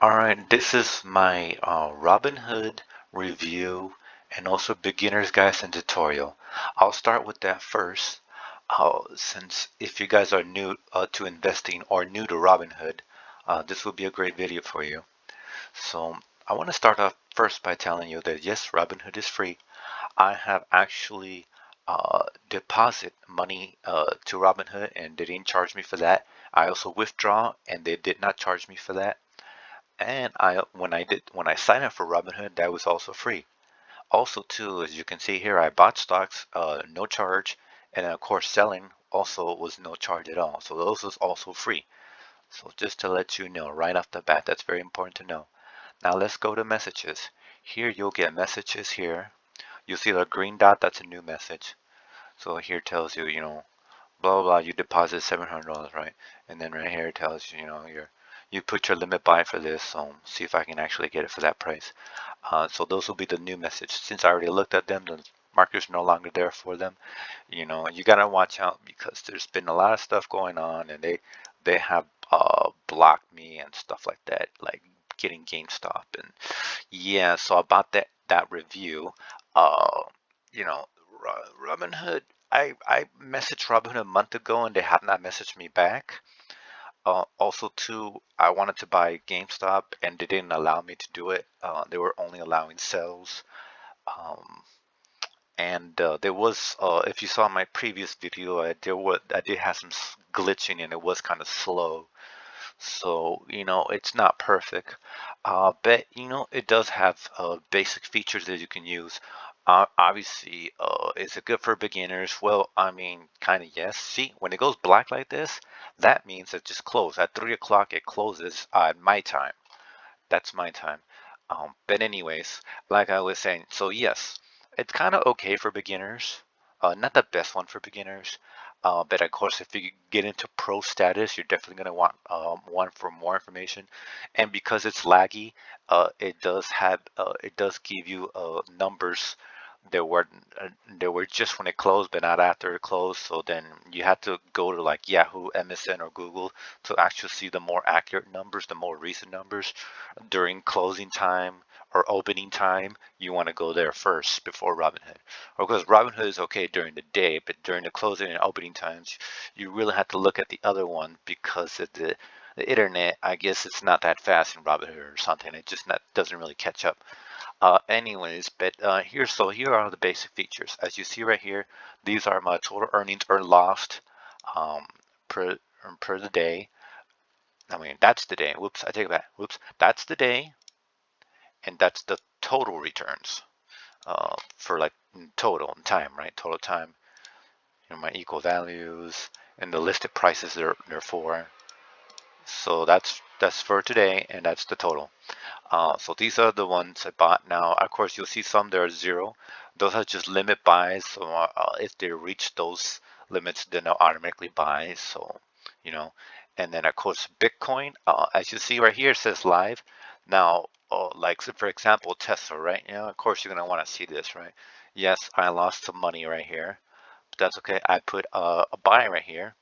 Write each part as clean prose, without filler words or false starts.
Alright, this is my Robinhood review and also beginner's guide and tutorial. I'll start with that first, since if you guys are new to investing or new to Robinhood, this will be a great video for you. So I want to start off first by telling you that yes, Robinhood is free. I have actually deposit money to Robinhood and they didn't charge me for that. I also withdraw and they did not charge me for that. And when I signed up for Robinhood, that was also free. Also too, as you can see here, I bought stocks, no charge, and of course selling also was no charge at all. So those was also free. So just to let you know right off the bat, that's very important to know. Now let's go to messages. Here you'll get messages here. You'll see the green dot, that's a new message. So here tells you, blah blah blah, you deposit $700, right? And then right here it tells you, you put your limit buy for this, so see if I can actually get it for that price. So those will be the new message. Since I already looked at them, the markers no longer there for them. You gotta watch out because there's been a lot of stuff going on, and they have blocked me and stuff like that, like getting GameStop and yeah. So about that review, uh, you know, Robinhood. I messaged Robinhood a month ago and they have not messaged me back. Also, too, I wanted to buy GameStop and they didn't allow me to do it. They were only allowing sales. Um, and there was, if you saw my previous video, I did have some glitching and it was kind of slow. So, it's not perfect, but it does have basic features that you can use. Obviously, is it good for beginners? Well, I mean, kind of yes. See, when it goes black like this, that means it just closed. At 3 o'clock, it closes at my time. That's my time. But anyways, like I was saying, so yes, it's kind of okay for beginners. Not the best one for beginners. But of course, if you get into pro status, you're definitely going to want one for more information. And because it's laggy, it does give you numbers there were there were just when it closed, but not after it closed. So then you had to go to like Yahoo, MSN, or Google to actually see the more accurate numbers, the more recent numbers during closing time or opening time. You want to go there first before Robinhood, or because Robinhood is okay during the day, but during the closing and opening times, you really have to look at the other one because of the internet. I guess it's not that fast in Robinhood or something. It just not doesn't really catch up. Anyways, but here are the basic features. As you see right here, these are my total earnings or lost um, per per the day. I mean, that's the day. Whoops, I take it back. Whoops, that's the day, and that's the total returns for like total time, right? Total time. My equal values and the listed prices they're for. So that's for today, and that's the total. So these are the ones I bought now. Of course, you'll see some there are zero. Those are just limit buys. So if they reach those limits, then they'll automatically buy. So, you know, and then of course, Bitcoin, as you see right here, it says live. Now, like so for example, Tesla, right? Of course, you're gonna want to see this, right? Yes, I lost some money right here, but that's okay. I put a buy right here.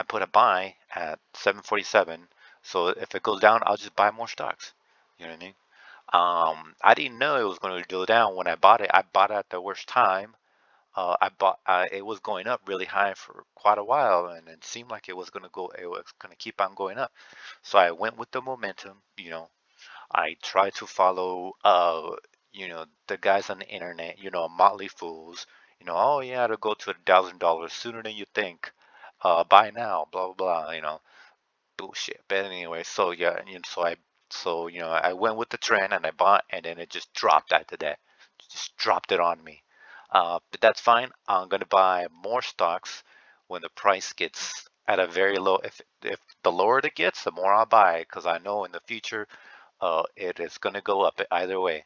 I put a buy at 747. So if it goes down, I'll just buy more stocks. You know what I mean? I didn't know it was going to go down when I bought it. I bought it at the worst time. It was going up really high for quite a while, and it seemed like it was going to keep on going up. So I went with the momentum. I tried to follow, the guys on the internet, Motley Fools. Oh yeah, to go to $1,000 sooner than you think. Buy now, blah blah blah. Bullshit. But anyway, so yeah, I went with the trend and I bought, and then it just dropped after that. Just dropped it on me. But that's fine. I'm gonna buy more stocks when the price gets at a very low. If the lower it gets, the more I'll buy because I know in the future, it is gonna go up either way.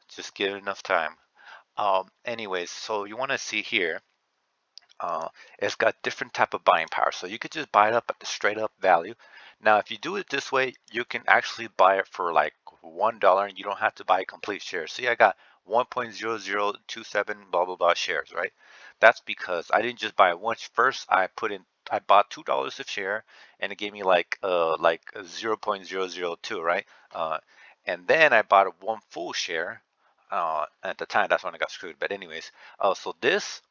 Just give it enough time. Anyways, so you want to see here. It's got different type of buying power. So you could just buy it up at the straight up value. Now, if you do it this way, you can actually buy it for like $1 and you don't have to buy complete shares. See, I got 1.0027 blah blah blah shares, right? That's because I didn't just buy it once. First, I put in I bought $2 a share, and it gave me like 0.002, right? Uh, and then I bought one full share. At the time, that's when I got screwed. But anyways, so this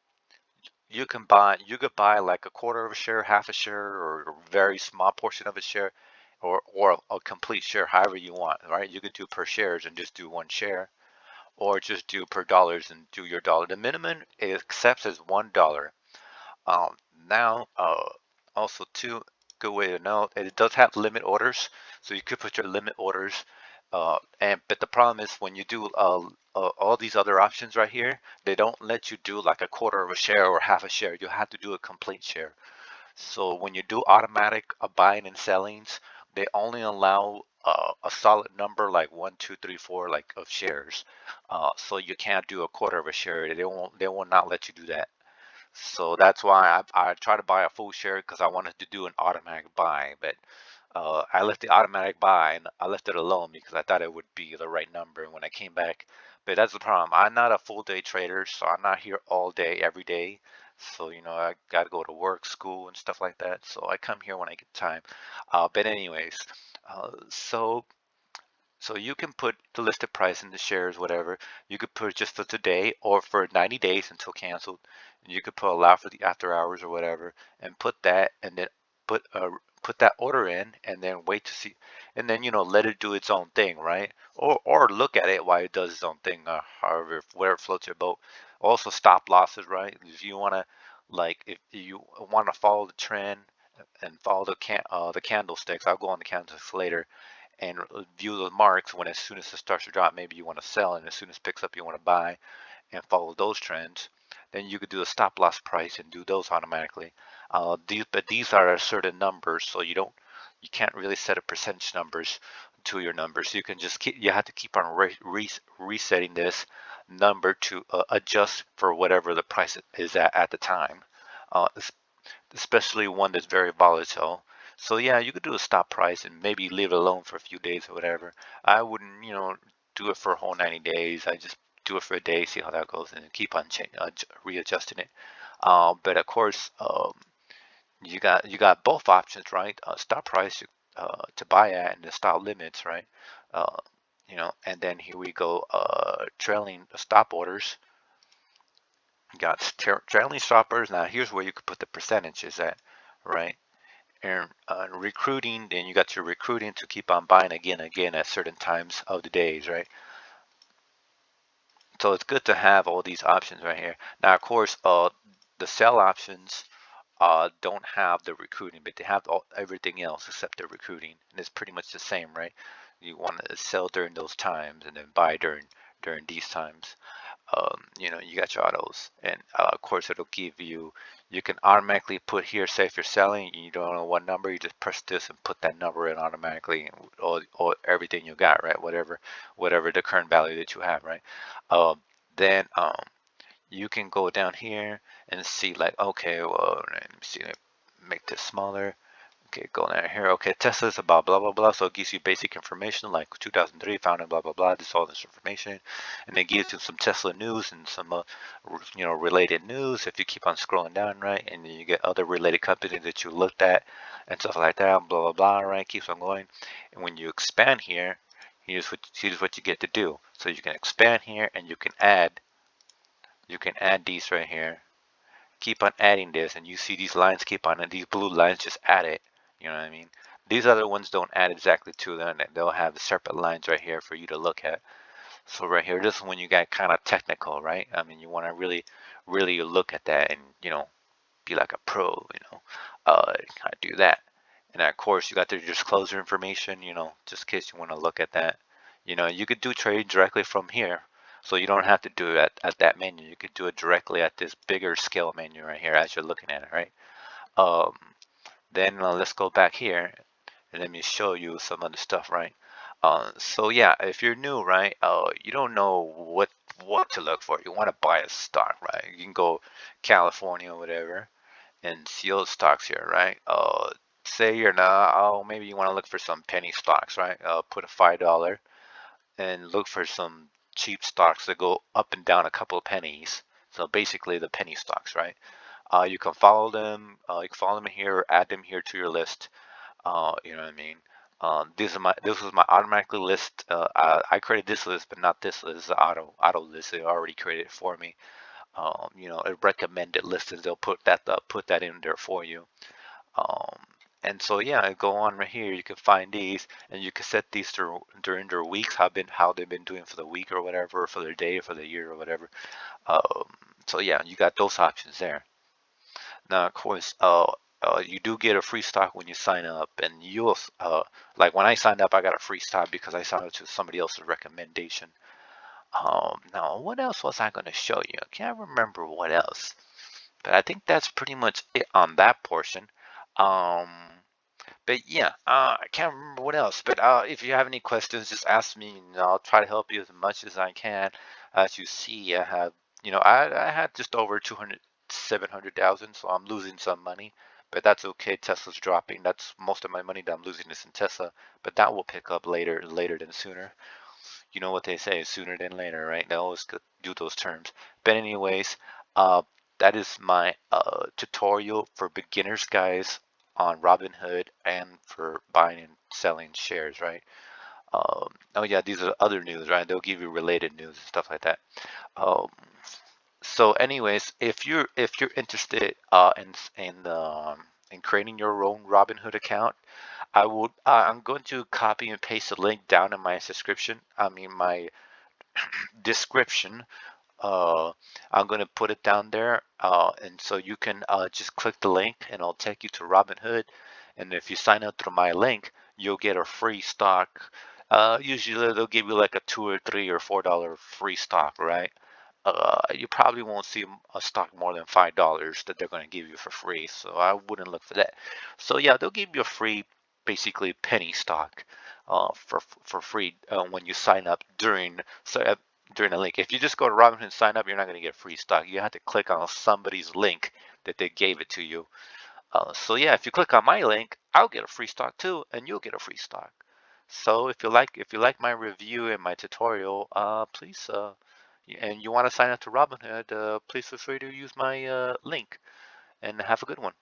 you could buy like a quarter of a share, half a share, or a very small portion of a share, or a complete share, however you want, right? You could do per shares and just do one share, or just do per dollars and do your dollar. The minimum it accepts is $1. Um, now, also too, good way to know, it does have limit orders, so you could put your limit orders. But the problem is when you do all these other options right here, they don't let you do like a quarter of a share or half a share. You have to do a complete share. So when you do automatic buying and sellings, they only allow a solid number like one, two, three, four, like of shares. So you can't do a quarter of a share. They will not let you do that. So that's why I try to buy a full share because I wanted to do an automatic buy, but I left the automatic buy and I left it alone because I thought it would be the right number when I came back. But that's the problem. I'm not a full day trader, so I'm not here all day, every day. So, I got to go to work, school, and stuff like that. So I come here when I get time. But anyways, so you can put the listed price in the shares, whatever. You could put it just for today or for 90 days until canceled. And you could put allow for the after hours or whatever, and put that, and then put put that order in, and then wait to see, and then let it do its own thing, right? Or look at it while it does its own thing, however, whatever floats your boat. Also, stop losses, right? If you want to, like, if you want to follow the trend and follow the candlesticks, I'll go on the candlesticks later and view the marks when as soon as it starts to drop, maybe you want to sell, and as soon as it picks up, you want to buy and follow those trends. Then you could do a stop loss price and do those automatically. These are a certain numbers, so you can't really set a percentage numbers to your numbers. You can just you have to keep on resetting this number to adjust for whatever the price is at the time. Uh, Especially one that's very volatile. So yeah, you could do a stop price and maybe leave it alone for a few days or whatever. I wouldn't, do it for a whole 90 days. I just do it for a day, see how that goes, and keep on readjusting it. But of course, you got both options, right? Stop price to buy at and the stop limits, right? Uh, and then here we go, trailing stop orders. You got trailing stoppers. Now here's where you could put the percentages at, right? And recruiting, then you got your recruiting to keep on buying again and again at certain times of the days, right? So it's good to have all these options right here. Now, of course, the sell options don't have the recruiting, but they have everything else except the recruiting, and it's pretty much the same, right? You want to sell during those times and then buy during these times. You got your autos, and of course it'll give you, you can automatically put here, say if you're selling and you don't know what number, you just press this and put that number in automatically, or everything you got, right? Whatever the current value that you have, right? Then you can go down here and see, like, okay, well, let me see, make this smaller. Okay, go down here. Okay, Tesla's about blah blah blah. So it gives you basic information like 2003 founded, blah blah blah. This all this information, and it gives you some Tesla news and some related news. If you keep on scrolling down, right, and then you get other related companies that you looked at and stuff like that. Blah blah blah. Right, keeps on going. And when you expand here, here's what you get to do. So you can expand here and you can add. You can add these right here, keep on adding this, and you see these lines keep on, and these blue lines just add it. You know what I mean? These other ones don't add exactly to them. They'll have separate lines right here for you to look at. So right here, this is when you get kind of technical, right? I mean, you want to really, really look at that and, be like a pro, kind of do that. And of course, you got the disclosure information, just in case you want to look at that. You could do trading directly from here. So you don't have to do it at that menu. You could do it directly at this bigger scale menu right here as you're looking at it, right? Um, then let's go back here and let me show you some of the stuff, right? So yeah, if you're new, right, you don't know what to look for. You want to buy a stock, right? You can go California or whatever and see those stocks here, right? Say you're not, maybe you want to look for some penny stocks, right? Put a $5 and look for some cheap stocks that go up and down a couple of pennies. So basically the penny stocks, right? You can follow them. You can follow them here or add them here to your list. You know what I mean? This was my automatically list. I created this list, but not this list. It's the auto list. They already created it for me. You know, a recommended list is they'll put that in there for you. Um, and so yeah, I go on right here. You can find these, and you can set these during their weeks, how they've been doing for the week or whatever, or for their day, or for the year or whatever. Um, so yeah, you got those options there. Now, of course, you do get a free stock when you sign up, and you'll like when I signed up, I got a free stock because I signed up to somebody else's recommendation. Now, what else was I going to show you? I can't remember what else, but I think that's pretty much it on that portion. Um, but yeah, I can't remember what else. But if you have any questions, just ask me, and I'll try to help you as much as I can. As you see, I have, I had just over 200, 700,000, so I'm losing some money, but that's okay. Tesla's dropping. That's most of my money that I'm losing is in Tesla, but that will pick up later than sooner. You know what they say, sooner than later, right? They always do those terms. But anyways, uh, that is my tutorial for beginners, guys, on Robinhood and for buying and selling shares, right? Oh yeah, these are other news, right? They'll give you related news and stuff like that. Um, so, anyways, if you're interested in creating your own Robinhood account, I'm going to copy and paste the link down in my subscription. I mean my description. uh, I'm going to put it down there, and so you can just click the link and it'll take you to Robinhood. And if you sign up through my link, you'll get a free stock. Usually they'll give you like a $2 or $3 or $4 free stock, right? You probably won't see a stock more than $5 that they're going to give you for free, so I wouldn't look for that. So yeah, they'll give you a free, basically penny stock, for free when you sign up during a link. If you just go to Robinhood and sign up, you're not going to get free stock. You have to click on somebody's link that they gave it to you. So yeah, if you click on my link, I'll get a free stock too, and you'll get a free stock. So if you like my review and my tutorial, please and you want to sign up to Robinhood, please feel free to use my link and have a good one.